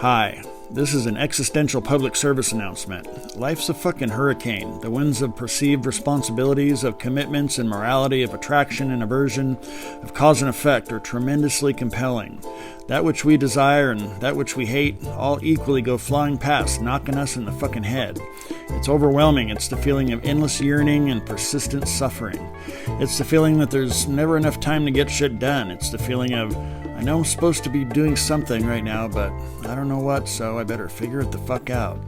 Hi, this is an existential public service announcement. Life's a fucking hurricane. The winds of perceived responsibilities, of commitments and morality, of attraction and aversion, of cause and effect are tremendously compelling. That which we desire and that which we hate all equally go flying past, knocking us in the fucking head. It's overwhelming. It's the feeling of endless yearning and persistent suffering. It's the feeling that there's never enough time to get shit done. It's the feeling of, I know I'm supposed to be doing something right now, but I don't know what, so I better figure it the fuck out.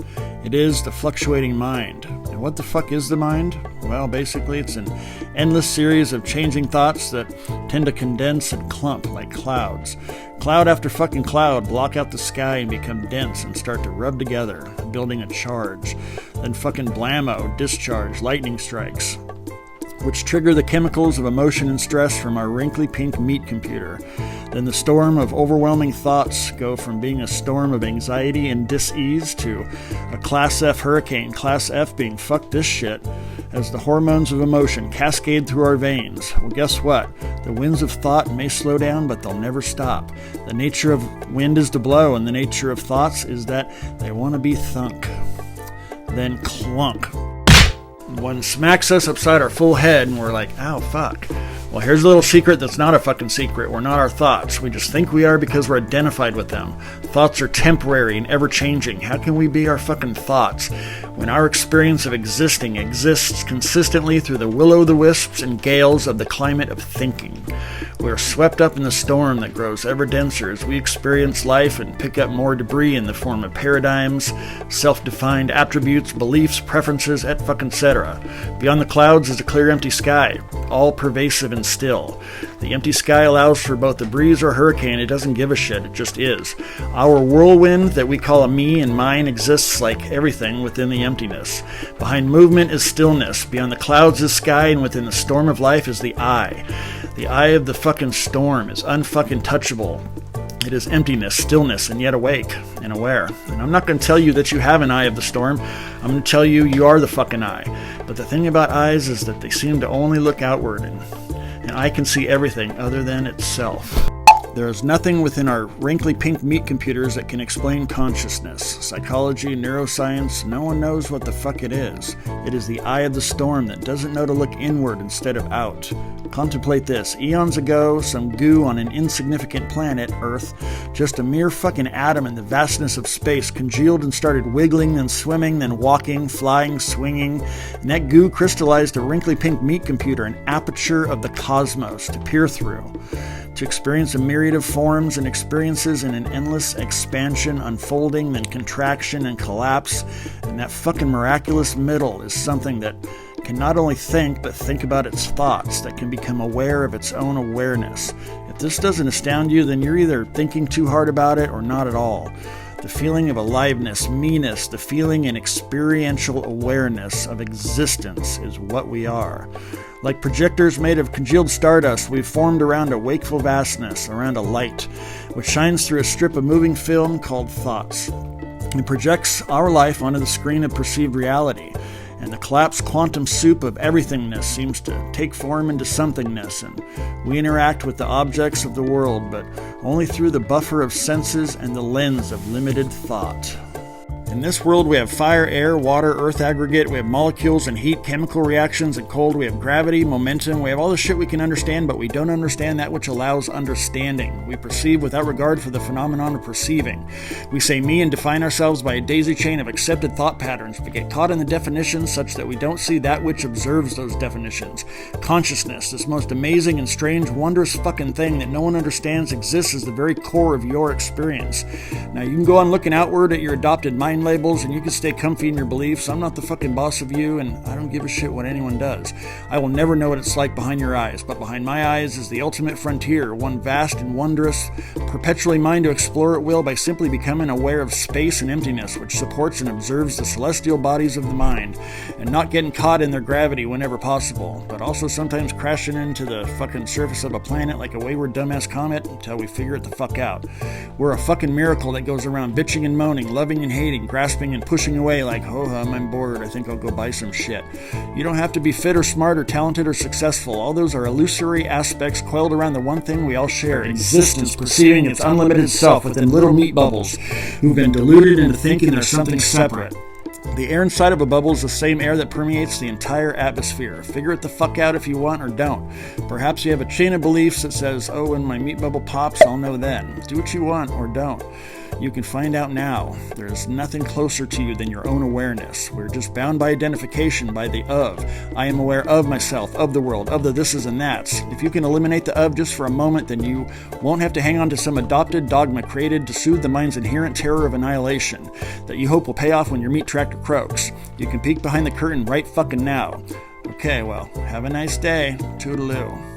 It is the fluctuating mind. And what the fuck is the mind? Well, basically it's an endless series of changing thoughts that tend to condense and clump like clouds. Cloud after fucking cloud block out the sky and become dense and start to rub together, building a charge. Then fucking blammo, discharge, lightning strikes, which trigger the chemicals of emotion and stress from our wrinkly pink meat computer. Then the storm of overwhelming thoughts go from being a storm of anxiety and dis-ease to a Class F hurricane, Class F being fuck this shit, as the hormones of emotion cascade through our veins. Well, guess what? The winds of thought may slow down, but they'll never stop. The nature of wind is to blow, and the nature of thoughts is that they want to be thunk. Then clunk. One smacks us upside our full head and we're like, ow, fuck. Well, here's a little secret that's not a fucking secret. We're not our thoughts. We just think we are because we're identified with them. Thoughts are temporary and ever-changing. How can we be our fucking thoughts when our experience of existing exists consistently through the will-o'-the-wisps and gales of the climate of thinking? We are swept up in the storm that grows ever denser as we experience life and pick up more debris in the form of paradigms, self-defined attributes, beliefs, preferences, etc. Beyond the clouds is a clear empty sky, all pervasive and still. The empty sky allows for both a breeze or hurricane. It doesn't give a shit. It just is. Our whirlwind that we call a me and mine exists like everything within the emptiness. Behind movement is stillness. Beyond the clouds is sky, and within the storm of life is the eye. The eye of the fucking storm is unfucking touchable. It is emptiness, stillness, and yet awake and aware. And I'm not going to tell you that you have an eye of the storm. I'm going to tell you you are the fucking eye. But the thing about eyes is that they seem to only look outward, and an eye can see everything other than itself. There is nothing within our wrinkly pink meat computers that can explain consciousness. Psychology, neuroscience, no one knows what the fuck it is. It is the eye of the storm that doesn't know to look inward instead of out. Contemplate this. Eons ago, some goo on an insignificant planet, Earth, just a mere fucking atom in the vastness of space, congealed and started wiggling, then swimming, then walking, flying, swinging. And that goo crystallized a wrinkly pink meat computer, an aperture of the cosmos to peer through, to experience a myriad of forms and experiences in an endless expansion, unfolding, then contraction and collapse. And that fucking miraculous middle is something that can not only think, but think about its thoughts, that can become aware of its own awareness. If this doesn't astound you, then you're either thinking too hard about it or not at all. The feeling of aliveness, me-ness, the feeling and experiential awareness of existence is what we are. Like projectors made of congealed stardust, we've formed around a wakeful vastness, around a light, which shines through a strip of moving film called thoughts. It projects our life onto the screen of perceived reality, and the collapsed quantum soup of everythingness seems to take form into somethingness, and we interact with the objects of the world, but only through the buffer of senses and the lens of limited thought. In this world, we have fire, air, water, earth aggregate, we have molecules and heat, chemical reactions and cold, we have gravity, momentum, we have all the shit we can understand, but we don't understand that which allows understanding. We perceive without regard for the phenomenon of perceiving. We say me and define ourselves by a daisy chain of accepted thought patterns, but get caught in the definitions such that we don't see that which observes those definitions. Consciousness, this most amazing and strange, wondrous fucking thing that no one understands, exists as the very core of your experience. Now, you can go on looking outward at your adopted mind labels, and you can stay comfy in your beliefs. I'm not the fucking boss of you, and I don't give a shit what anyone does. I will never know what it's like behind your eyes, but behind my eyes is the ultimate frontier, one vast and wondrous, perpetually mine to explore at will by simply becoming aware of space and emptiness, which supports and observes the celestial bodies of the mind, and not getting caught in their gravity whenever possible, but also sometimes crashing into the fucking surface of a planet like a wayward dumbass comet until we figure it the fuck out. We're a fucking miracle that goes around bitching and moaning, loving and hating, grasping and pushing away like, oh, I'm bored, I think I'll go buy some shit. You don't have to be fit or smart or talented or successful. All those are illusory aspects coiled around the one thing we all share, existence perceiving its unlimited self within little meat bubbles who've been deluded into thinking there's something separate. The air inside of a bubble is the same air that permeates the entire atmosphere. Figure it the fuck out if you want or don't. Perhaps you have a chain of beliefs that says, oh, when my meat bubble pops, I'll know then. Do what you want or don't. You can find out now. There's nothing closer to you than your own awareness. We're just bound by identification, by the of. I am aware of myself, of the world, of the thises and that's. If you can eliminate the of just for a moment, then you won't have to hang on to some adopted dogma created to soothe the mind's inherent terror of annihilation that you hope will pay off when your meat tractor croaks. You can peek behind the curtain right fucking now. Okay, well, have a nice day. Toodaloo.